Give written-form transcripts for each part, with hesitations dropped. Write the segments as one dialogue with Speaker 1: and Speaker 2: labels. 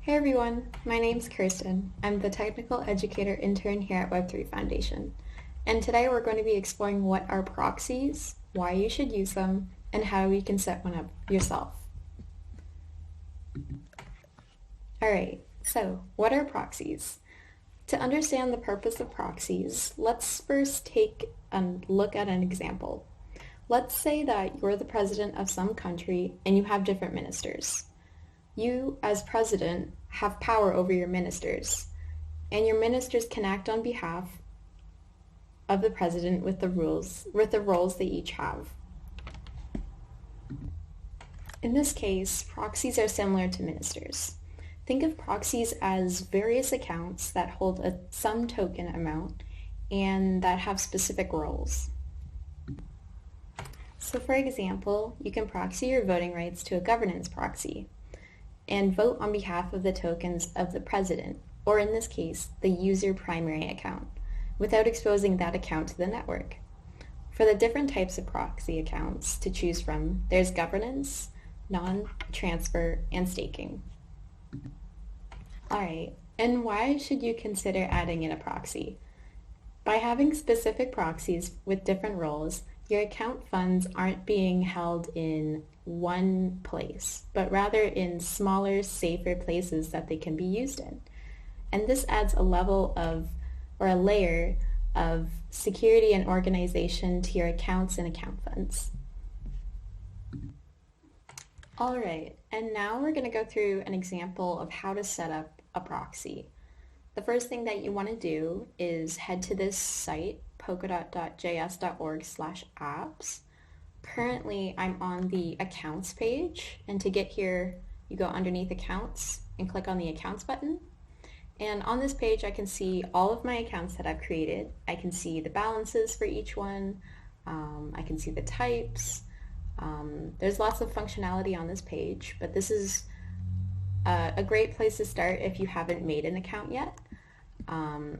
Speaker 1: Hey everyone, my name's Kirsten. I'm the Technical Educator Intern here at Web3 Foundation. And today we're going to be exploring what are proxies, why you should use them, and how you can set one up yourself. Alright, so what are proxies? To understand the purpose of proxies, let's first take a look at an example. Let's say that you're the president of some country and you have different ministers. You, as president, have power over your ministers, and your ministers can act on behalf of the president with the roles they each have. In this case, proxies are similar to ministers. Think of proxies as various accounts that hold some token amount and that have specific roles. So for example, you can proxy your voting rights to a governance proxy and vote on behalf of the tokens of the president, or in this case, the user primary account, without exposing that account to the network. For the different types of proxy accounts to choose from, there's governance, non-transfer, and staking. Alright, and why should you consider adding in a proxy? By having specific proxies with different roles, your account funds aren't being held in one place, but rather in smaller, safer places that they can be used in. And this adds a level of, or a layer of security and organization to your accounts and account funds. Alright, and now we're going to go through an example of how to set up a proxy. The first thing that you want to do is head to this site, polkadot.js.org/apps. Currently, I'm on the accounts page, and to get here, you go underneath accounts and click on the accounts button. And on this page, I can see all of my accounts that I've created. I can see the balances for each one. I can see the types. There's lots of functionality on this page, but this is a great place to start if you haven't made an account yet.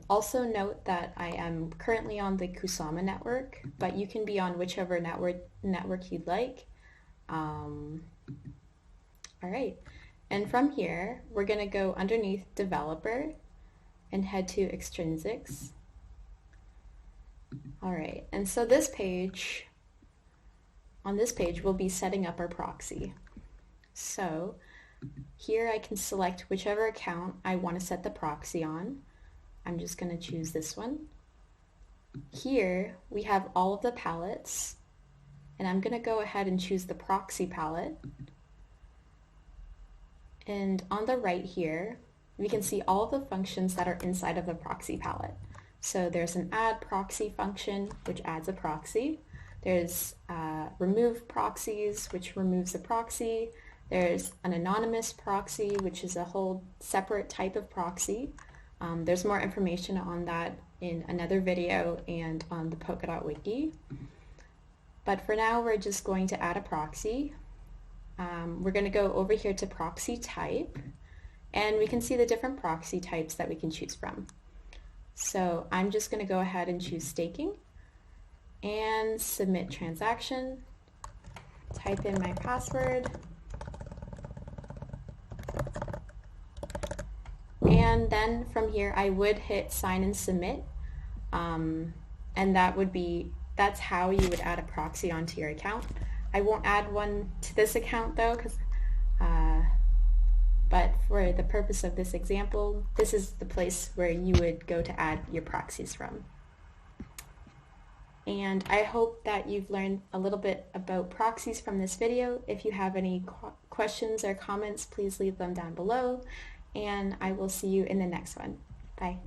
Speaker 1: Also note that I am currently on the Kusama network, but you can be on whichever network you'd like. Alright, and from here, we're going to go underneath Developer and head to Extrinsics. Alright, and so on this page, we'll be setting up our proxy. So here I can select whichever account I want to set the proxy on. I'm just going to choose this one. Here we have all of the palettes, and I'm going to go ahead and choose the proxy palette. And on the right here, we can see all of the functions that are inside of the proxy palette. So there's an add proxy function, which adds a proxy. There's remove proxies, which removes a proxy. There's an anonymous proxy, which is a whole separate type of proxy. There's more information on that in another video and on the Polkadot wiki. But for now, we're just going to add a proxy. We're going to go over here to proxy type, and we can see the different proxy types that we can choose from. So I'm just going to go ahead and choose staking and submit transaction, type in my password, and then from here I would hit sign and submit, and that's how you would add a proxy onto your account. I won't add one to this account though, but for the purpose of this example, this is the place where you would go to add your proxies from. And I hope that you've learned a little bit about proxies from this video. If you have any questions or comments, please leave them down below, and I will see you in the next one. Bye.